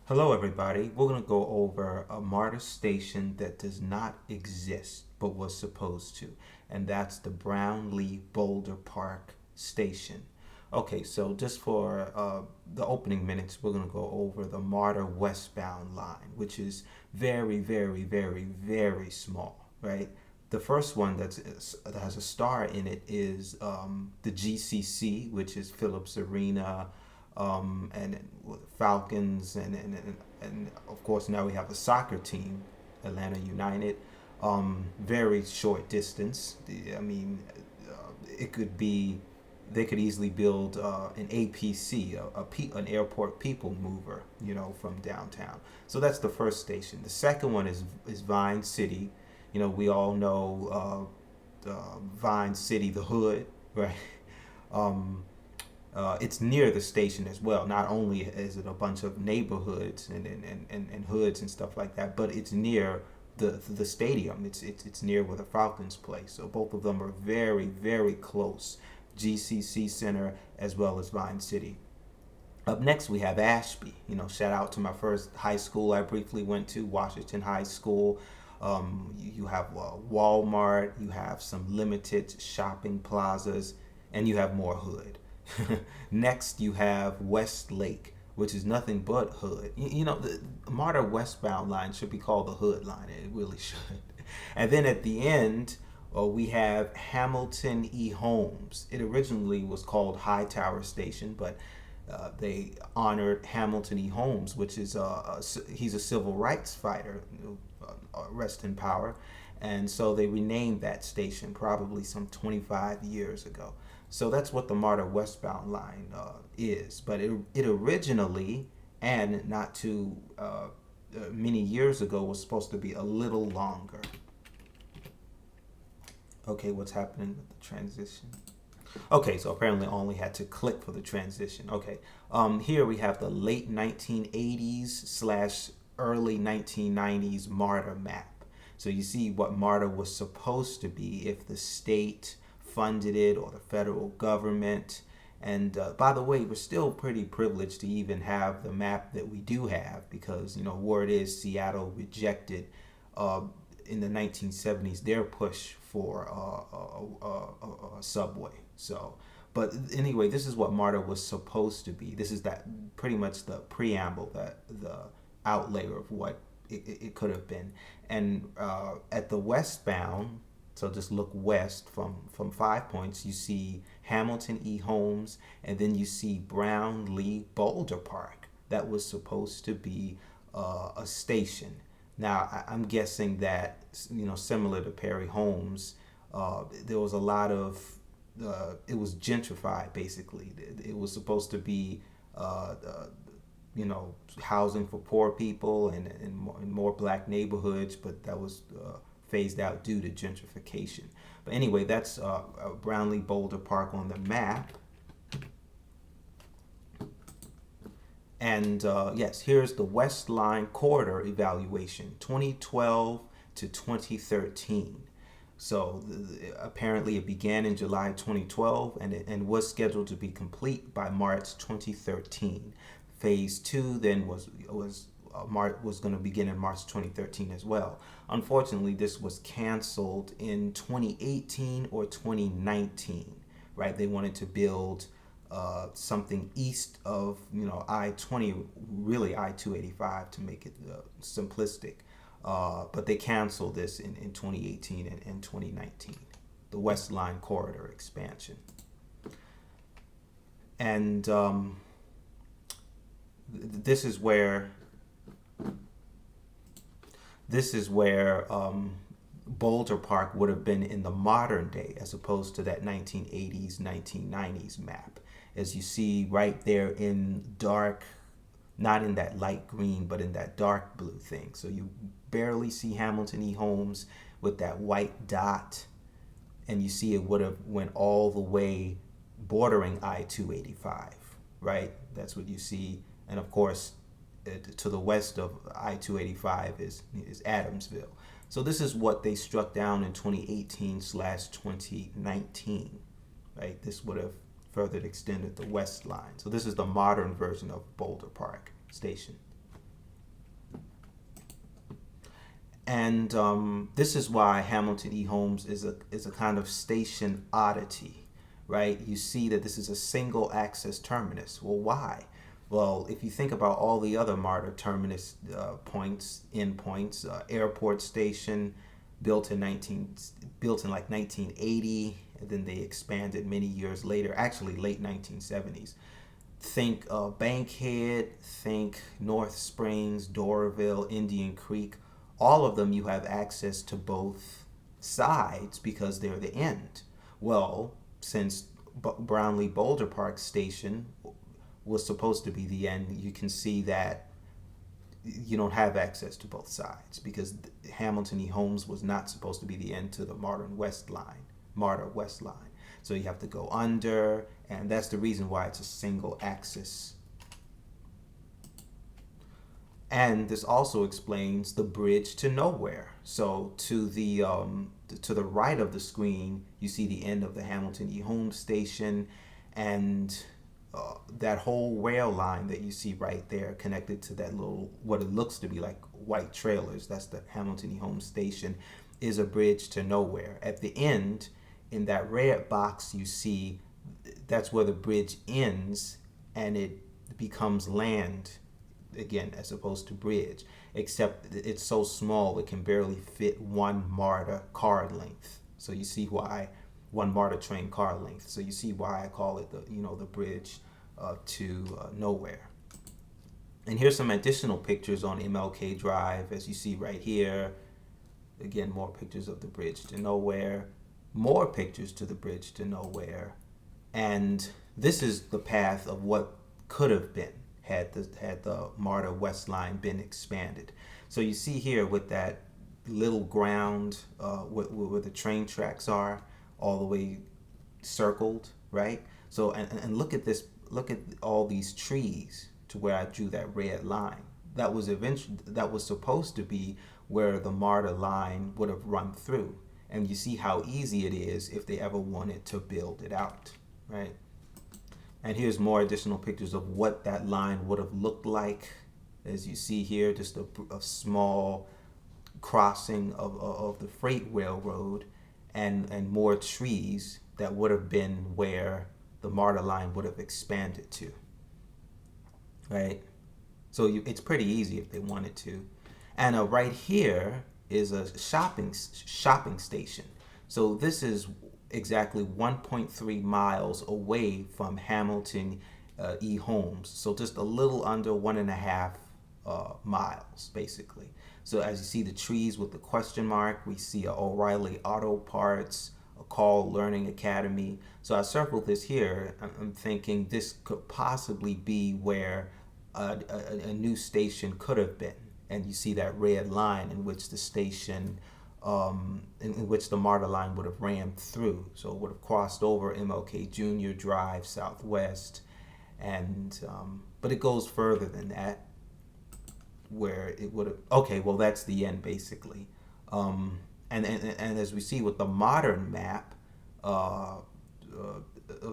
Hello, everybody. We're going to go over a MARTA station that does not exist but was supposed to, and that's the Brownlee Boulder Park Station. Okay, so just for the opening minutes, we're going to go over the MARTA westbound line, which is very, very, very, very small, right? The first one that has a star in it is the GCC, which is Phillips Arena, and Falcons, and of course now we have a soccer team, Atlanta United. Very short distance. I mean, it could be they could easily build an APC, an airport people mover, from downtown. So that's the first station. The second one is Vine City. We all know Vine City, the hood, right? Um, it's near the station as well. Not only is it a bunch of neighborhoods and hoods and stuff like that, but it's near the stadium. It's near where the Falcons play. So both of them are very, very close. GCC Center as well as Vine City. Up next, we have Ashby. Shout out to my first high school I briefly went to, Washington High School. You have Walmart, you have some limited shopping plazas, and you have more hood. Next, you have Westlake, which is nothing but hood. The MARTA westbound line should be called the hood line. It really should. And then at the end, we have Hamilton E. Holmes. It originally was called Hightower Station, but they honored Hamilton E. Holmes, which is he's a civil rights fighter, rest in power, and so they renamed that station probably some 25 years ago. So that's what the MARTA westbound line is. But it originally, and not too many years ago, was supposed to be a little longer. Okay, what's happening with the transition? Okay, so apparently I only had to click for the transition. Okay, here we have the late 1980s slash early 1990s MARTA map. So you see what MARTA was supposed to be if the state funded it or the federal government. And by the way, we're still pretty privileged to even have the map that we do have because, word is Seattle rejected in the 1970s their push for a subway. So, but anyway, this is what MARTA was supposed to be. This is that pretty much the preamble, that the outlayer of what it could have been. And at the westbound, so just look west from 5 Points, you see Hamilton E. Holmes, and then you see Brownlee Boulder Park. That was supposed to be a station. Now, I'm guessing that, similar to Perry Holmes, there was a lot of, it was gentrified, basically. It was supposed to be, housing for poor people and more black neighborhoods, but that was phased out due to gentrification. But anyway, that's Brownlee Boulder Park on the map. And yes, here's the West Line Corridor evaluation, 2012 to 2013. So apparently it began in July 2012 and was scheduled to be complete by March 2013. Phase 2 then was going to begin in March 2013 as well. Unfortunately, this was canceled in 2018 or 2019, right? They wanted to build something east of, I-20, really I-285 to make it simplistic. But they canceled this in 2018 and 2019, the West Line Corridor expansion. And this is where Boulder Park would have been in the modern day as opposed to that 1980s, 1990s map. As you see right there in dark, not in that light green, but in that dark blue thing. So you barely see Hamilton E. Holmes with that white dot, and you see it would have went all the way bordering I-285, right? That's what you see. And of course, to the west of I-285 is Adamsville. So this is what they struck down in 2018/2019, right? This would have further extended the West Line. So this is the modern version of Boulder Park Station. And this is why Hamilton E. Holmes is a kind of station oddity, right? You see that this is a single access terminus. Well, why? Well, if you think about all the other MARTA terminus points, endpoints, airport station, built in 19 built in like 1980, and then they expanded many years later, actually late 1970s. Think Bankhead, think North Springs, Doraville, Indian Creek. All of them you have access to both sides because they're the end. Well, since Brownlee Boulder Park Station was supposed to be the end, you can see that you don't have access to both sides because Hamilton E. Holmes was not supposed to be the end to the MARTA West line. So you have to go under, and that's the reason why it's a single axis. And this also explains the bridge to nowhere. So to the right of the screen, you see the end of the Hamilton E. Holmes station, and that whole rail line that you see right there connected to that little, what it looks to be like white trailers, that's the Hamilton E. Holmes station, is a bridge to nowhere. At the end, in that red box, you see that's where the bridge ends and it becomes land again as opposed to bridge, except it's so small it can barely fit one MARTA car length. So you see why one MARTA train car length. So you see why I call it the bridge to nowhere. And here's some additional pictures on MLK Drive, as you see right here. Again, more pictures of the bridge to nowhere, more pictures to the bridge to nowhere, and this is the path of what could have been had the MARTA West line been expanded. So you see here with that little ground where the train tracks are, all the way circled, right? So and look at this, look at all these trees to where I drew that red line. That was supposed to be where the MARTA line would have run through. And you see how easy it is if they ever wanted to build it out, right? And here's more additional pictures of what that line would have looked like. As you see here, just a small crossing of the freight railroad, and more trees that would have been where the MARTA line would have expanded to, right? So it's pretty easy if they wanted to. And right here is a shopping station. So this is exactly 1.3 miles away from Hamilton E. Holmes. So just a little under 1.5 miles, basically. So as you see the trees with the question mark, we see a O'Reilly Auto Parts, a Call Learning Academy. So I circled this here. I'm thinking this could possibly be where a new station could have been. And you see that red line in which the station, in which the MARTA line would have rammed through. So it would have crossed over MLK Jr. Drive Southwest, and but it goes further than that, where it would have. Okay, well that's the end basically, and as we see with the modern map of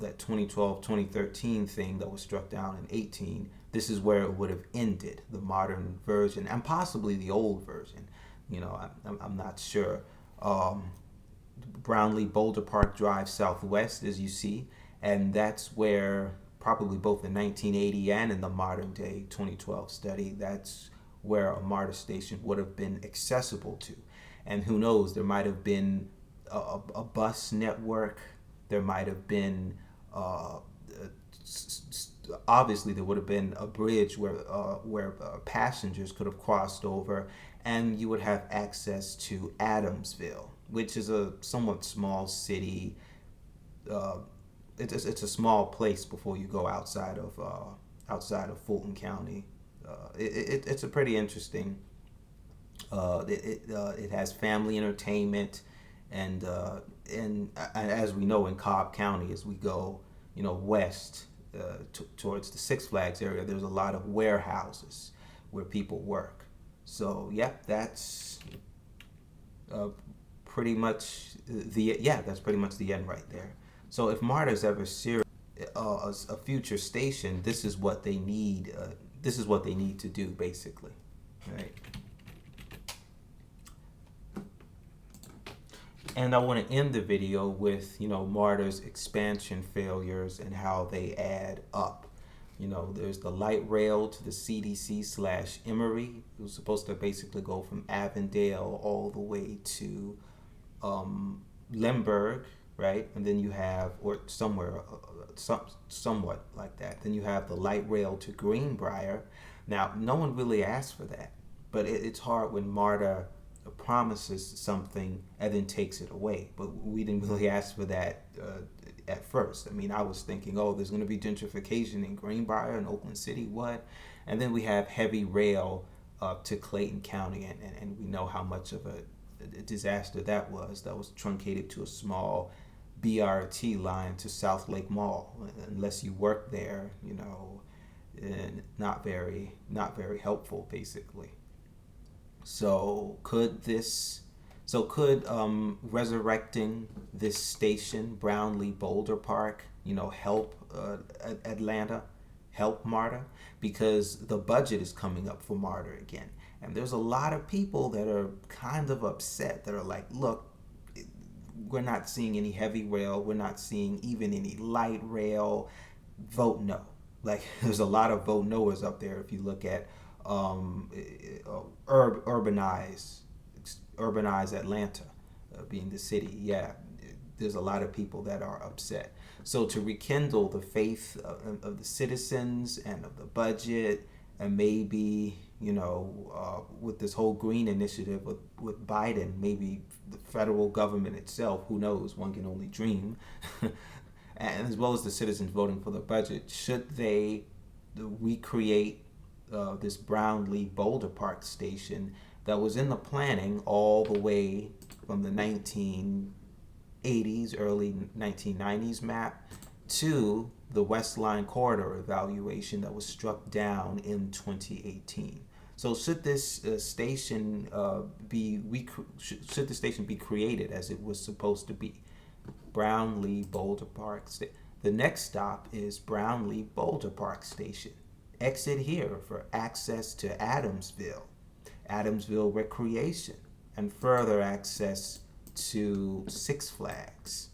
that 2012-2013 thing that was struck down in 18. This is where it would have ended, the modern version, and possibly the old version. I'm not sure. Brownlee Boulder Park Drive Southwest, as you see, and that's where probably both the 1980 and in the modern day 2012 study, that's where a MARTA station would have been accessible to. And who knows, there might have been a bus network, there might have been obviously there would have been a bridge where passengers could have crossed over, and you would have access to Adamsville, which is a somewhat small city. It's a small place before you go outside of Fulton County. It's a pretty interesting. It has family entertainment, and as we know in Cobb County, as we go west towards the Six Flags area, there's a lot of warehouses where people work. So that's pretty much that's pretty much the end right there. So if MARTA's ever serious a future station, this is what they need. This is what they need to do basically, right? And I want to end the video with, Marta's expansion failures and how they add up. There's the light rail to the CDC slash Emory. It was supposed to basically go from Avondale all the way to Limburg, right? And then you have, or somewhere, somewhat like that. Then you have the light rail to Greenbrier. Now, no one really asked for that, but it's hard when Marta promises something and then takes it away. But we didn't really ask for that at first. I mean, I was thinking, oh, there's going to be gentrification in Greenbrier and Oakland City, what? And then we have heavy rail to Clayton County, and we know how much of a disaster that was. That was truncated to a small BRT line to South Lake Mall. Unless you work there, and not very helpful, basically. So could resurrecting this station, Brownlee Boulder Park, help Atlanta, help Marta? Because the budget is coming up for Marta again. And there's a lot of people that are kind of upset, that are like, look, we're not seeing any heavy rail. We're not seeing even any light rail. Vote no. Like, there's a lot of vote noers up there if you look at urbanized Atlanta, being the city. Yeah, there's a lot of people that are upset. So to rekindle the faith of the citizens and of the budget, and maybe, with this whole green initiative with Biden, maybe the federal government itself, who knows, one can only dream, and as well as the citizens voting for the budget, should they recreate this Brownlee Boulder Park Station that was in the planning all the way from the 1980s, early 1990s map to the West Line corridor evaluation that was struck down in 2018. So should this station be created as it was supposed to be? Brownlee Boulder Park Station. The next stop is Brownlee Boulder Park Station. Exit here for access to Adamsville Recreation, and further access to Six Flags.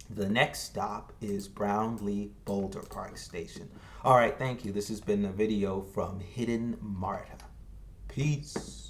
The next stop is Brownlee Boulder Park Station. All right, thank you. This has been a video from Hidden Marta. Peace.